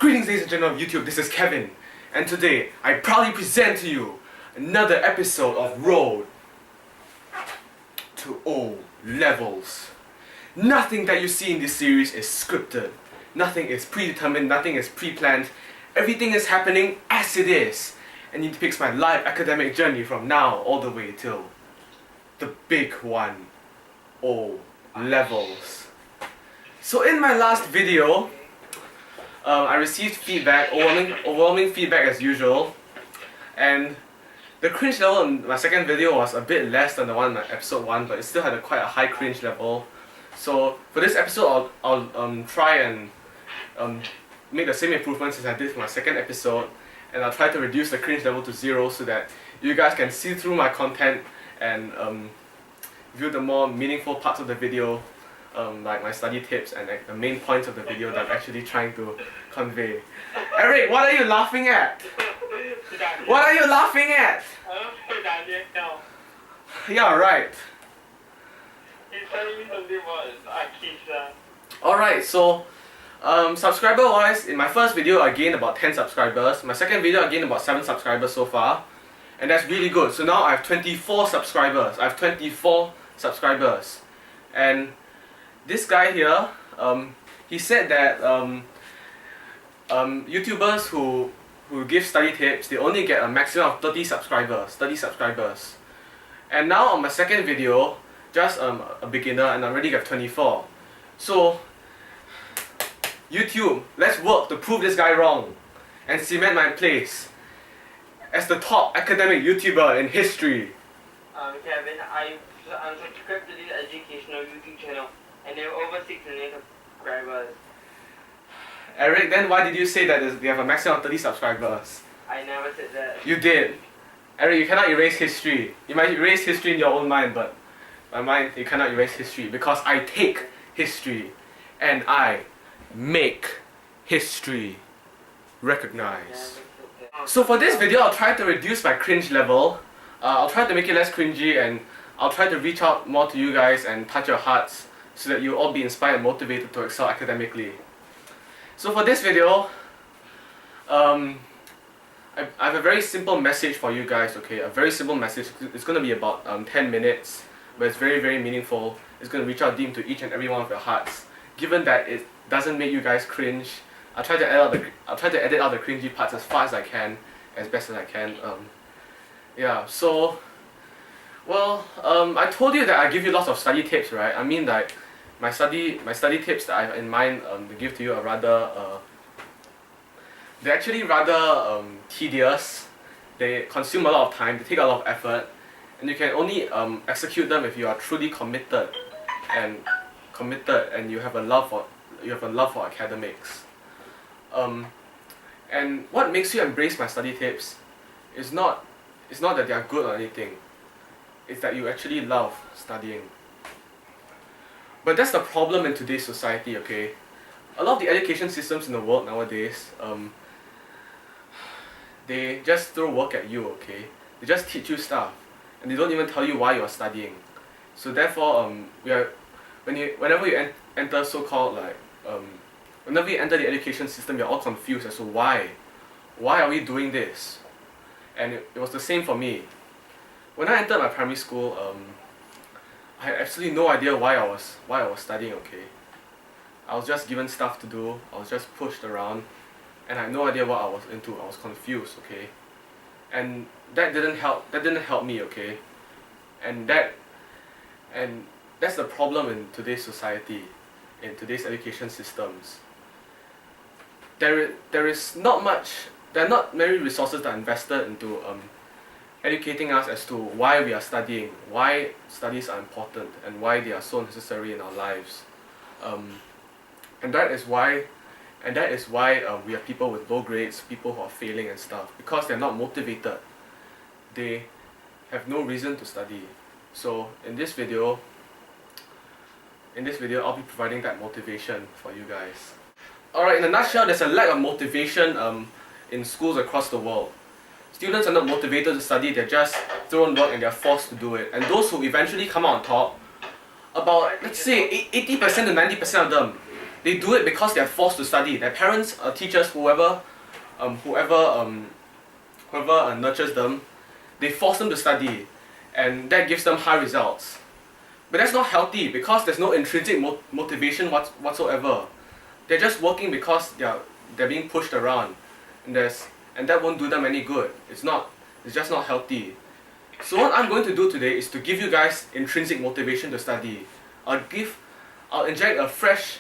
Greetings ladies and gentlemen of YouTube, this is Kevin, and today I proudly present to you another episode of Road to O Levels. Nothing that you see in this series is scripted, nothing is predetermined, nothing is pre-planned, everything is happening as it is, and it depicts my live academic journey from now all the way till the big one, O Levels. So in my last video, I received feedback, overwhelming feedback as usual, and the cringe level in my second video was a bit less than the one in episode 1, but it still had quite a high cringe level. So for this episode, I'll try and make the same improvements as I did for my second episode, and I'll try to reduce the cringe level to 0 so that you guys can see through my content and view the more meaningful parts of the video. Like my study tips and like the main points of the video that I'm actually trying to convey. Eric, what are you laughing at? What are you laughing at? Yeah, right. He's telling me something about Akisha. Alright, so subscriber wise, in my first video I gained about 10 subscribers. My second video I gained about 7 subscribers so far. And that's really good. So now I have 24 subscribers. And this guy here, he said that YouTubers who give study tips, they only get a maximum of 30 subscribers. And now on my second video, just a beginner, and I already got 24. So YouTube, let's work to prove this guy wrong and cement my place as the top academic YouTuber in history. Kevin, I'm subscribed to this educational YouTube channel, and there are over 6 million subscribers. Eric, then why did you say that they have a maximum of 30 subscribers? I never said that. You did. Eric, you cannot erase history. You might erase history in your own mind, but my mind, you cannot erase history because I take history and I make history. Recognize. So for this video, I'll try to reduce my cringe level. I'll try to make it less cringy, and I'll try to reach out more to you guys and touch your hearts so that you'll all be inspired and motivated to excel academically. So for this video, I have a very simple message for you guys, okay? A very simple message. It's going to be about 10 minutes, but it's very, very meaningful. It's going to reach out deep to each and every one of your hearts. Given that it doesn't make you guys cringe, I'll try to edit out the cringy parts as far as I can, as best as I can. Yeah, so, well, I told you that I give you lots of study tips, right? I mean, like, my study tips that I have in mind to give to you are rather, they're actually rather tedious. They consume a lot of time, they take a lot of effort, and you can only execute them if you are truly committed and you have a love for academics. And what makes you embrace my study tips is not that they are good or anything. It's that you actually love studying. But that's the problem in today's society, okay? A lot of the education systems in the world nowadays, they just throw work at you, okay? They just teach you stuff, and they don't even tell you why you're studying. So therefore, whenever you enter so-called like, whenever you enter the education system, you're all confused as to why are we doing this? And it was the same for me. When I entered my primary school, I had absolutely no idea why I was studying, okay? I was just given stuff to do, I was just pushed around, and I had no idea what I was into. I was confused, okay? And that didn't help me, okay? And that's the problem in today's society, in today's education systems. There are not many resources that are invested into educating us as to why we are studying, why studies are important, and why they are so necessary in our lives. And that is why we have people with low grades, people who are failing and stuff, because they're not motivated. They have no reason to study. So in this video, I'll be providing that motivation for you guys. Alright, in a nutshell, there's a lack of motivation in schools across the world. Students are not motivated to study, they're just thrown work and they're forced to do it. And those who eventually come out on top, about, let's say, 80% to 90% of them, They do it because they are forced to study. Their parents, teachers, whoever nurtures them, they force them to study, and that gives them high results. But that's not healthy because there's no intrinsic motivation whatsoever. They're just working because they're being pushed around, and that won't do them any good. It's just not healthy. So what I'm going to do today is to give you guys intrinsic motivation to study. I'll inject a fresh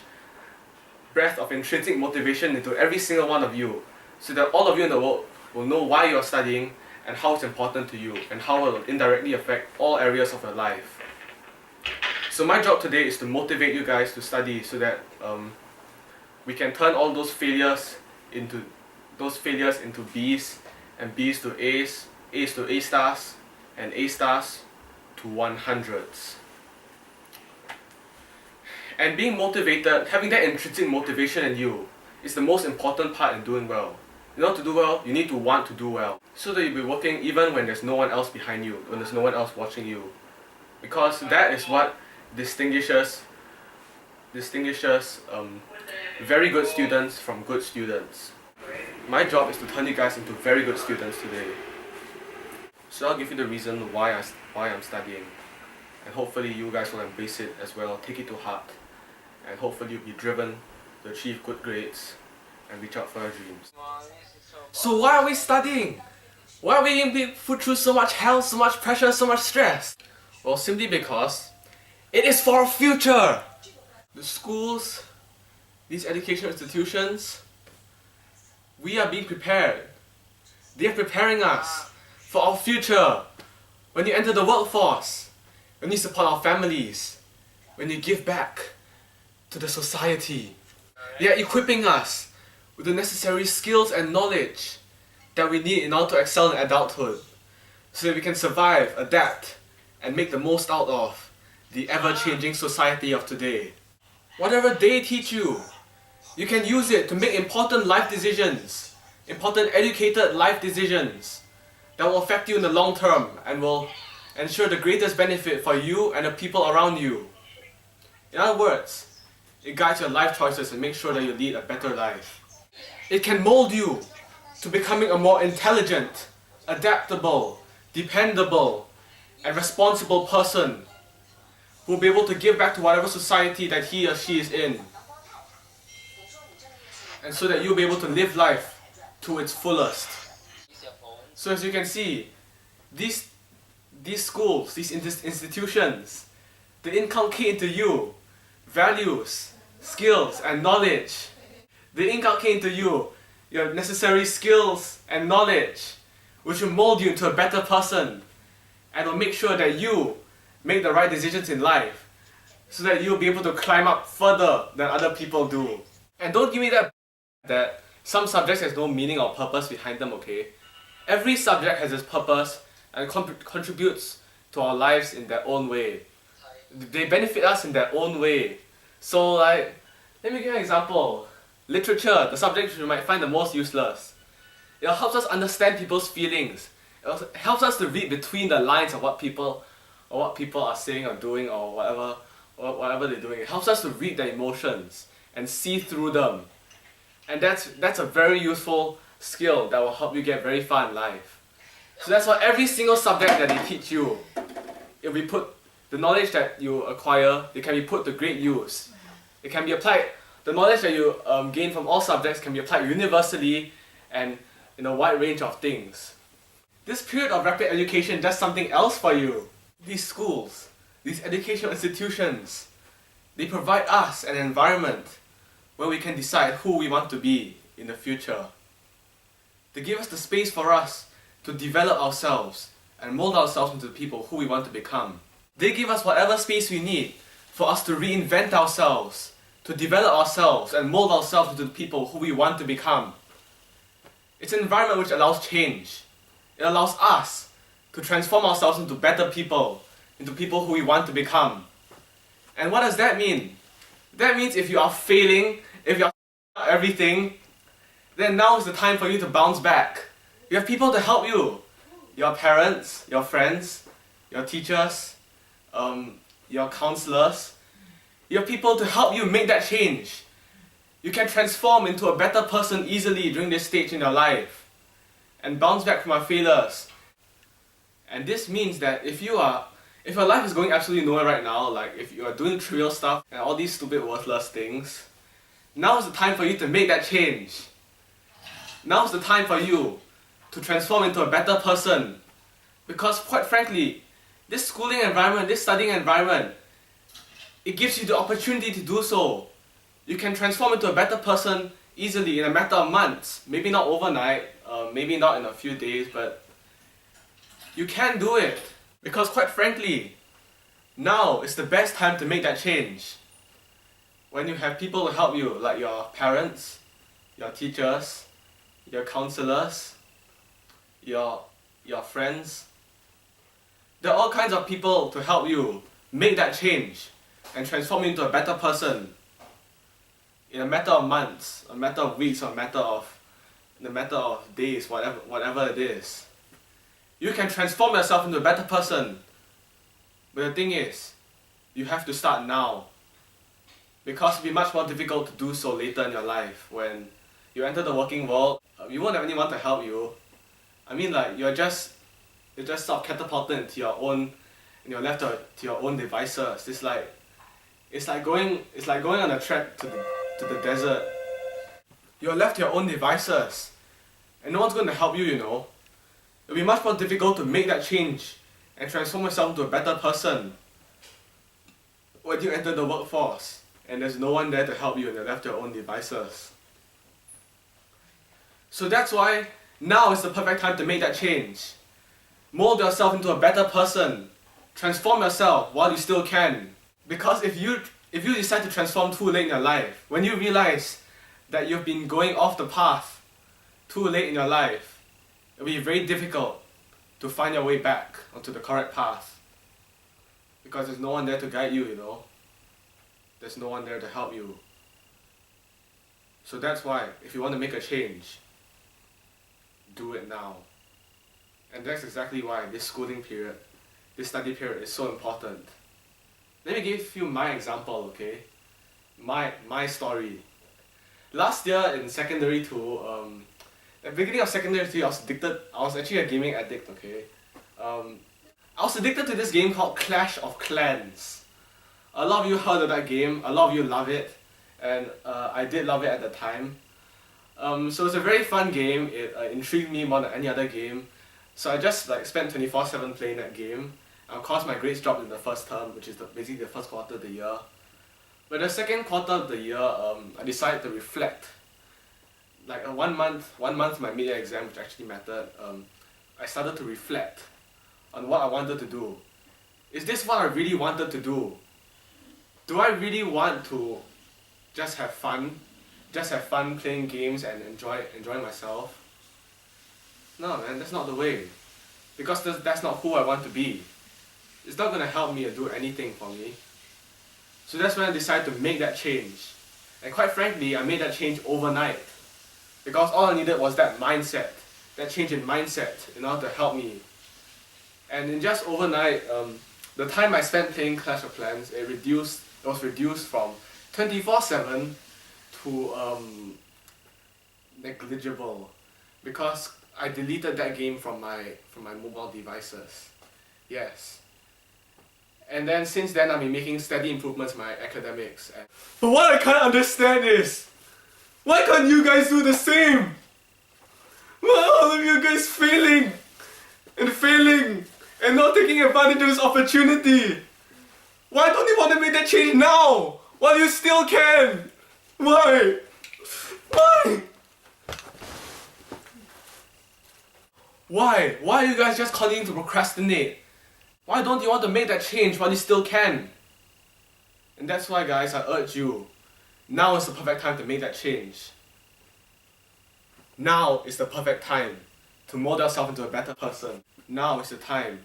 breath of intrinsic motivation into every single one of you, so that all of you in the world will know why you're studying and how it's important to you, and how it will indirectly affect all areas of your life. So my job today is to motivate you guys to study, so that we can turn all those failures into B's, and B's to A's, A's to A stars, and A stars to 100s. And being motivated, having that intrinsic motivation in you, is the most important part in doing well. In order to do well, you need to want to do well, so that you'll be working even when there's no one else behind you, when there's no one else watching you. Because that is what distinguishes very good students from good students. My job is to turn you guys into very good students today. So I'll give you the reason why I'm studying, and hopefully you guys will embrace it as well, take it to heart, and hopefully you'll be driven to achieve good grades and reach out for your dreams. So why are we studying? Why are we being put through so much hell, so much pressure, so much stress? Well, simply because it is for our future. The schools, these educational institutions, we are being prepared. They are preparing us for our future. When you enter the workforce, when you support our families, when you give back to the society, they are equipping us with the necessary skills and knowledge that we need in order to excel in adulthood, so that we can survive, adapt, and make the most out of the ever-changing society of today. Whatever they teach you, you can use it to make important life decisions, important educated life decisions that will affect you in the long term and will ensure the greatest benefit for you and the people around you. In other words, it guides your life choices and makes sure that you lead a better life. It can mold you to becoming a more intelligent, adaptable, dependable, and responsible person who will be able to give back to whatever society that he or she is in. And so that you'll be able to live life to its fullest. So as you can see, these schools, these institutions, they inculcate into you values, skills, and knowledge. They inculcate into you your necessary skills and knowledge, which will mold you into a better person, and will make sure that you make the right decisions in life, so that you'll be able to climb up further than other people do. And don't give me that some subjects has no meaning or purpose behind them, okay? Every subject has its purpose and contributes to our lives in their own way. They benefit us in their own way. So like, let me give you an example. Literature, the subject you might find the most useless. It helps us understand people's feelings. It helps us to read between the lines of what people are saying or doing or whatever they're doing. It helps us to read their emotions and see through them. And that's a very useful skill that will help you get very far in life. So that's why every single subject that they teach you, the knowledge that you acquire, it can be put to great use. It can be applied, the knowledge that you gain from all subjects can be applied universally and in a wide range of things. This period of rapid education does something else for you. These schools, these educational institutions, they provide us an environment where we can decide who we want to be in the future. They give us the space for us to develop ourselves and mold ourselves into the people who we want to become. They give us whatever space we need for us to reinvent ourselves, to develop ourselves and mold ourselves into the people who we want to become. It's an environment which allows change. It allows us to transform ourselves into better people, into people who we want to become. And what does that mean? That means if you are failing, if you are everything, then now is the time for you to bounce back. You have people to help you. Your parents, your friends, your teachers, your counselors. You have people to help you make that change. You can transform into a better person easily during this stage in your life and bounce back from your failures. And this means that if your life is going absolutely nowhere right now, like if you are doing trivial stuff and all these stupid worthless things, now is the time for you to make that change. Now is the time for you to transform into a better person. Because quite frankly, this schooling environment, this studying environment, it gives you the opportunity to do so. You can transform into a better person easily in a matter of months. Maybe not overnight, maybe not in a few days, but you can do it. Because quite frankly, now is the best time to make that change. When you have people to help you, like your parents, your teachers, your counselors, your friends. There are all kinds of people to help you make that change and transform into a better person in a matter of months, a matter of weeks, or a matter of days, whatever it is. You can transform yourself into a better person. But the thing is, you have to start now. Because it'll be much more difficult to do so later in your life. When you enter the working world, you won't have anyone to help you. I mean, like, you're just sort of catapulted into your own, and you're left to your own devices. It's like going on a trek to the desert. You're left to your own devices, and no one's going to help you, you know. It'll be much more difficult to make that change and transform yourself into a better person when you enter the workforce, and there's no one there to help you, and you're left to your own devices. So that's why now is the perfect time to make that change. Mold yourself into a better person. Transform yourself while you still can. Because if you decide to transform too late in your life, when you realize that you've been going off the path too late in your life, it'll be very difficult to find your way back onto the correct path. Because there's no one there to guide you, you know. There's no one there to help you. So that's why, if you want to make a change, do it now. And that's exactly why this schooling period, this study period is so important. Let me give you my example, okay? My story. Last year in secondary 2, at the beginning of secondary 3, I was actually a gaming addict, okay? I was addicted to this game called Clash of Clans. A lot of you heard of that game, a lot of you love it, and I did love it at the time. So it's a very fun game. It intrigued me more than any other game. So I just spent 24/7 playing that game. Of course my grades dropped in the first term, which is basically the first quarter of the year. But the second quarter of the year, I decided to reflect. Like 1 month my mid-year exam, which actually mattered, I started to reflect on what I wanted to do. Is this what I really wanted to do? Do I really want to just have fun? Just have fun playing games and enjoy myself? No man, that's not the way. Because that's not who I want to be. It's not gonna help me or do anything for me. So that's when I decided to make that change. And quite frankly, I made that change overnight. Because all I needed was that mindset, that change in mindset in order to help me. And in just overnight, the time I spent playing Clash of Clans, it was reduced from 24/7 to negligible, because I deleted that game from my mobile devices. Yes. And then since then I've been making steady improvements in my academics. But what I can't understand is, why can't you guys do the same? Why are all of you guys failing and not taking advantage of this opportunity? Why don't you want to make that change now, while you still can? Why? Why? Why? Why are you guys just continuing to procrastinate? Why don't you want to make that change while you still can? And that's why, guys, I urge you, now is the perfect time to make that change. Now is the perfect time to mold yourself into a better person. Now is the time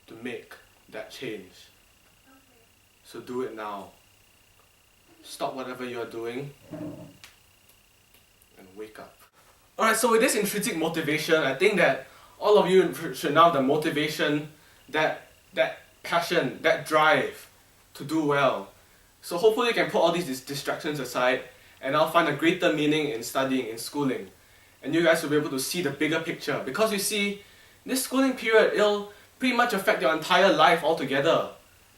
to make that change. So do it now. Stop whatever you are doing and wake up. Alright, so with this intrinsic motivation, I think that all of you should now have the motivation, that passion, that drive to do well. So hopefully you can put all these distractions aside, and I'll find a greater meaning in studying, in schooling. And you guys will be able to see the bigger picture. Because you see, this schooling period, it'll pretty much affect your entire life altogether.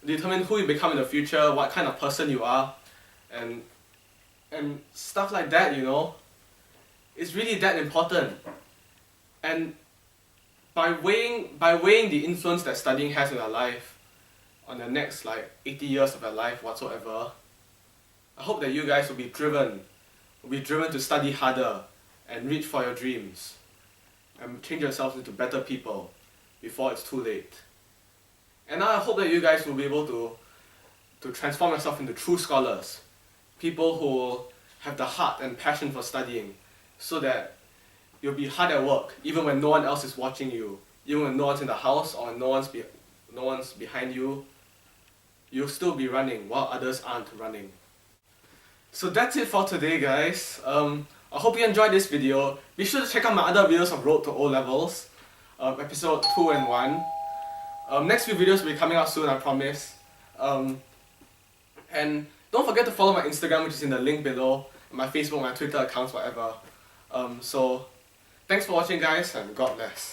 Determine who you become in the future, what kind of person you are, and stuff like that, you know. It's really that important. And by weighing the influence that studying has in our life, on the next 80 years of your life whatsoever, I hope that you guys will be driven to study harder and reach for your dreams and change yourselves into better people before it's too late. And I hope that you guys will be able to transform yourself into true scholars, people who have the heart and passion for studying, so that you'll be hard at work even when no one else is watching you, even when no one's in the house or no one's behind you. You'll still be running while others aren't running. So that's it for today, guys. I hope you enjoyed this video. Be sure to check out my other videos of Road to O-Levels, episode 2 and 1. Next few videos will be coming out soon, I promise. And don't forget to follow my Instagram, which is in the link below, my Facebook, my Twitter accounts, whatever. So thanks for watching, guys, and God bless.